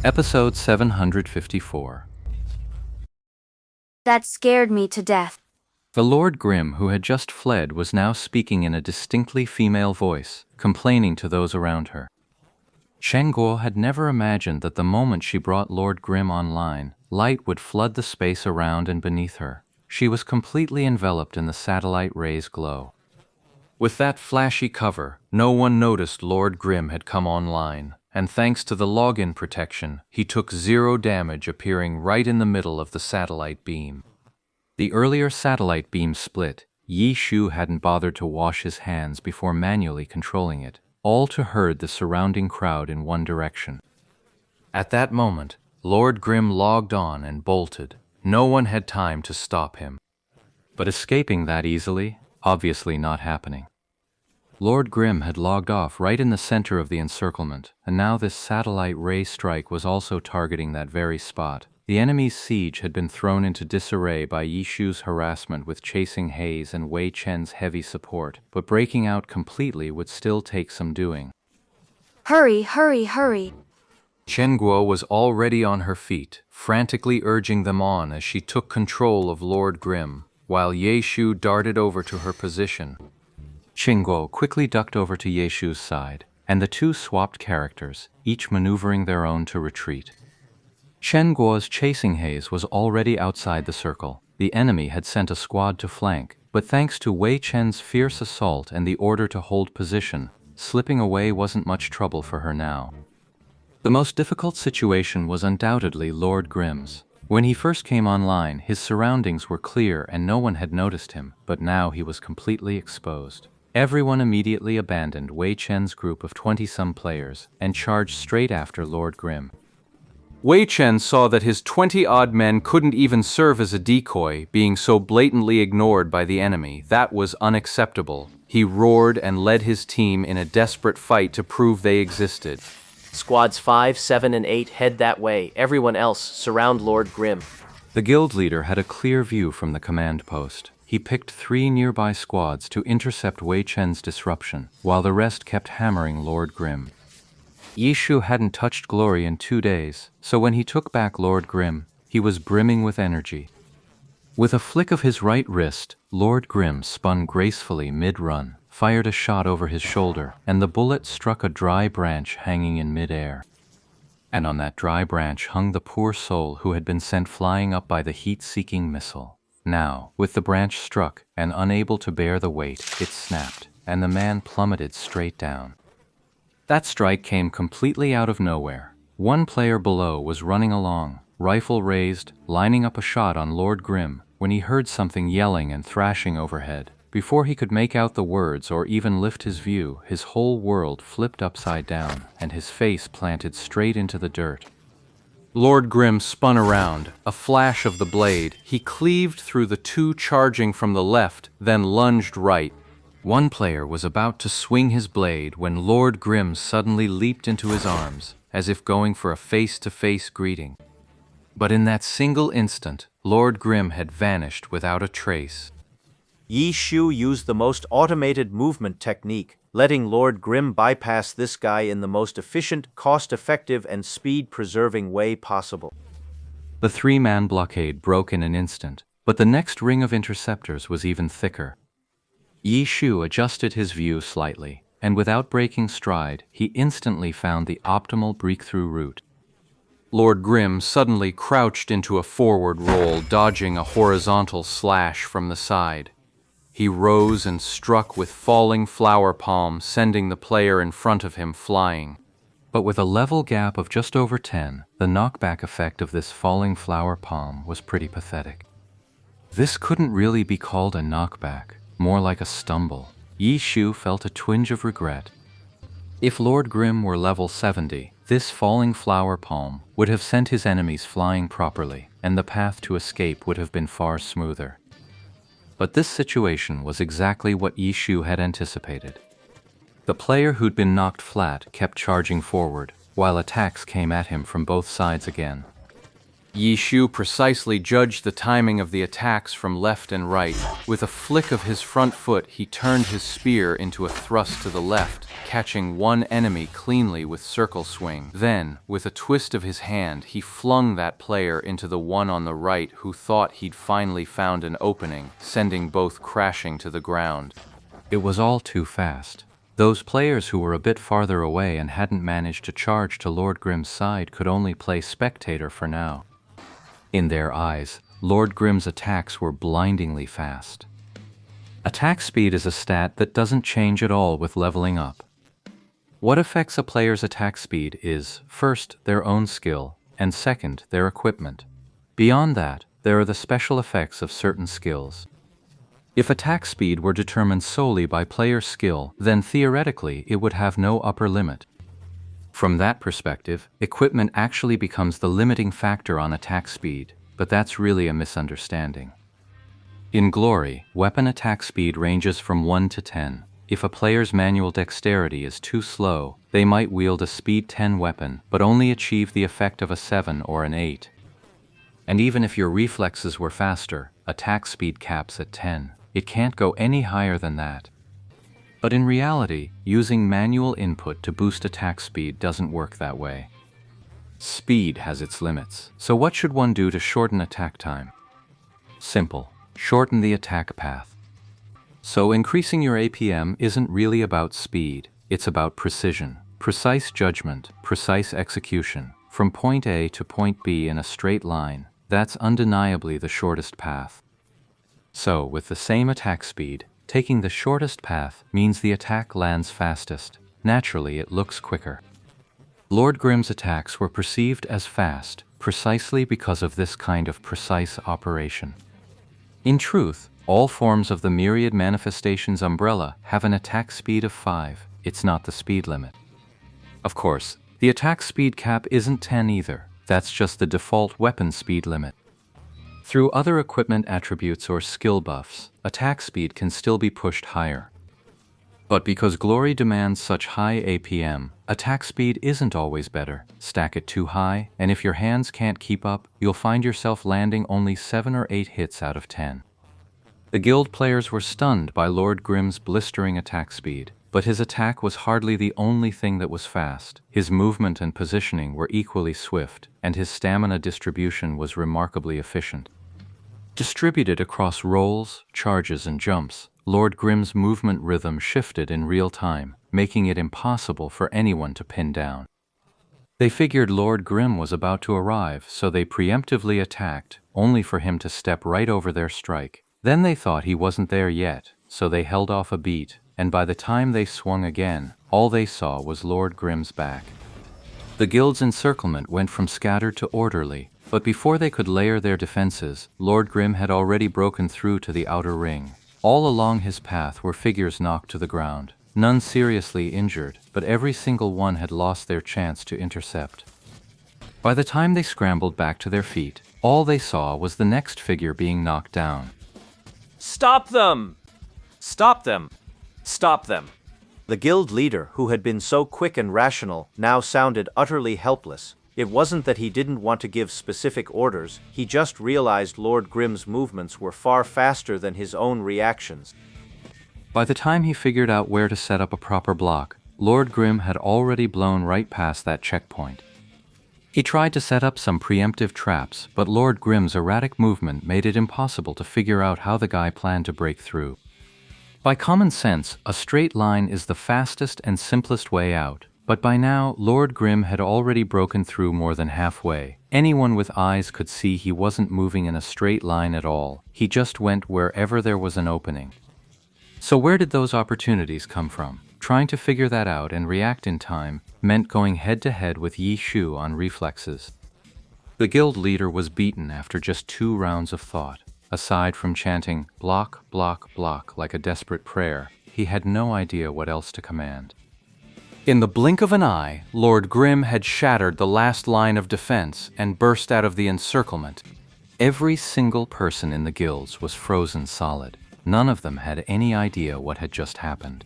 Episode 754. That scared me to death. The Lord Grim, who had just fled, was now speaking in a distinctly female voice, complaining to those around her. Chen Guo had never imagined that the moment she brought Lord Grim online, light would flood the space around and beneath her. She was completely enveloped in the satellite ray's glow. With that flashy cover, no one noticed Lord Grim had come online, and thanks to the login protection, he took 0 damage, appearing right in the middle of the satellite beam. The earlier satellite beam split. Yi Shu hadn't bothered to wash his hands before manually controlling it, all to herd the surrounding crowd in one direction. At that moment, Lord Grim logged on and bolted. No one had time to stop him. But escaping that easily? Obviously not happening. Lord Grim had logged off right in the center of the encirclement, and now this satellite ray strike was also targeting that very spot. The enemy's siege had been thrown into disarray by Yi Shu's harassment with chasing haze and Wei Chen's heavy support, but breaking out completely would still take some doing. Hurry, hurry, hurry. Chen Guo was already on her feet, frantically urging them on as she took control of Lord Grim, while Ye Shu darted over to her position. Chen Guo quickly ducked over to Ye Shu's side, and the two swapped characters, each maneuvering their own to retreat. Chen Guo's chasing haze was already outside the circle. The enemy had sent a squad to flank, but thanks to Wei Chen's fierce assault and the order to hold position, slipping away wasn't much trouble for her now. The most difficult situation was undoubtedly Lord Grim's. When he first came online, his surroundings were clear and no one had noticed him, but now he was completely exposed. Everyone immediately abandoned Wei Chen's group of 20-some players and charged straight after Lord Grim. Wei Chen saw that his 20-odd men couldn't even serve as a decoy, being so blatantly ignored by the enemy. That was unacceptable. He roared and led his team in a desperate fight to prove they existed. Squads 5, 7, and 8 head that way. Everyone else surround Lord Grim. The guild leader had a clear view from the command post. He picked 3 nearby squads to intercept Wei Chen's disruption, while the rest kept hammering Lord Grim. Yi Shu hadn't touched glory in 2 days, so when he took back Lord Grim, he was brimming with energy. With a flick of his right wrist, Lord Grim spun gracefully mid-run, fired a shot over his shoulder, and the bullet struck a dry branch hanging in mid-air. And on that dry branch hung the poor soul who had been sent flying up by the heat-seeking missile. Now, with the branch struck and unable to bear the weight, it snapped, and the man plummeted straight down. That strike came completely out of nowhere. One player below was running along, rifle raised, lining up a shot on Lord Grim, when he heard something yelling and thrashing overhead. Before he could make out the words or even lift his view, his whole world flipped upside down, and his face planted straight into the dirt. Lord Grim spun around, a flash of the blade. He cleaved through the 2 charging from the left, then lunged right. One player was about to swing his blade when Lord Grim suddenly leaped into his arms, as if going for a face-to-face greeting. But in that single instant, Lord Grim had vanished without a trace. Yi Shu used the most automated movement technique, letting Lord Grim bypass this guy in the most efficient, cost-effective, and speed-preserving way possible. The 3-man blockade broke in an instant, but the next ring of interceptors was even thicker. Yi Shu adjusted his view slightly, and without breaking stride, he instantly found the optimal breakthrough route. Lord Grim suddenly crouched into a forward roll, dodging a horizontal slash from the side. He rose and struck with falling flower palm, sending the player in front of him flying. But with a level gap of just over 10, the knockback effect of this falling flower palm was pretty pathetic. This couldn't really be called a knockback, more like a stumble. Yi Shu felt a twinge of regret. If Lord Grim were level 70, this falling flower palm would have sent his enemies flying properly, and the path to escape would have been far smoother. But this situation was exactly what Yi Shu had anticipated. The player who'd been knocked flat kept charging forward, while attacks came at him from both sides again. Yi Shu precisely judged the timing of the attacks from left and right. With a flick of his front foot, he turned his spear into a thrust to the left, catching one enemy cleanly with circle swing. Then, with a twist of his hand, he flung that player into the one on the right who thought he'd finally found an opening, sending both crashing to the ground. It was all too fast. Those players who were a bit farther away and hadn't managed to charge to Lord Grimm's side could only play spectator for now. In their eyes, Lord Grimm's attacks were blindingly fast. Attack speed is a stat that doesn't change at all with leveling up. What affects a player's attack speed is, first, their own skill, and second, their equipment. Beyond that, there are the special effects of certain skills. If attack speed were determined solely by player skill, then theoretically it would have no upper limit. From that perspective, equipment actually becomes the limiting factor on attack speed, but that's really a misunderstanding. In Glory, weapon attack speed ranges from 1 to 10. If a player's manual dexterity is too slow, they might wield a speed 10 weapon, but only achieve the effect of a 7 or an 8. And even if your reflexes were faster, attack speed caps at 10. It can't go any higher than that. But in reality, using manual input to boost attack speed doesn't work that way. Speed has its limits, so what should one do to shorten attack time? Simple. Shorten the attack path. So increasing your APM isn't really about speed, it's about precision, precise judgment, precise execution. From point A to point B in a straight line, that's undeniably the shortest path. So, with the same attack speed, taking the shortest path means the attack lands fastest. Naturally, it looks quicker. Lord Grimm's attacks were perceived as fast, precisely because of this kind of precise operation. In truth, all forms of the myriad manifestations umbrella have an attack speed of 5. It's not the speed limit. Of course, the attack speed cap isn't 10 either. That's just the default weapon speed limit. Through other equipment attributes or skill buffs, attack speed can still be pushed higher. But because Glory demands such high APM, attack speed isn't always better. Stack it too high, and if your hands can't keep up, you'll find yourself landing only 7 or 8 hits out of 10. The guild players were stunned by Lord Grimm's blistering attack speed, but his attack was hardly the only thing that was fast. His movement and positioning were equally swift, and his stamina distribution was remarkably efficient. Distributed across rolls, charges, and jumps, Lord Grimm's movement rhythm shifted in real time, making it impossible for anyone to pin down. They figured Lord Grimm was about to arrive, so they preemptively attacked, only for him to step right over their strike. Then they thought he wasn't there yet, so they held off a beat, and by the time they swung again, all they saw was Lord Grimm's back. The guild's encirclement went from scattered to orderly, but before they could layer their defenses, Lord Grimm had already broken through to the outer ring. All along his path were figures knocked to the ground. None seriously injured, but every single one had lost their chance to intercept. By the time they scrambled back to their feet, all they saw was the next figure being knocked down. Stop them! Stop them! Stop them! The guild leader, who had been so quick and rational, now sounded utterly helpless. It wasn't that he didn't want to give specific orders, he just realized Lord Grimm's movements were far faster than his own reactions. By the time he figured out where to set up a proper block, Lord Grimm had already blown right past that checkpoint. He tried to set up some preemptive traps, but Lord Grimm's erratic movement made it impossible to figure out how the guy planned to break through. By common sense, a straight line is the fastest and simplest way out. But by now, Lord Grimm had already broken through more than halfway. Anyone with eyes could see he wasn't moving in a straight line at all. He just went wherever there was an opening. So where did those opportunities come from? Trying to figure that out and react in time meant going head-to-head with Yi Shu on reflexes. The guild leader was beaten after just 2 rounds of thought. Aside from chanting, block, block, block, like a desperate prayer, he had no idea what else to command. In the blink of an eye, Lord Grimm had shattered the last line of defense and burst out of the encirclement. Every single person in the guilds was frozen solid. None of them had any idea what had just happened.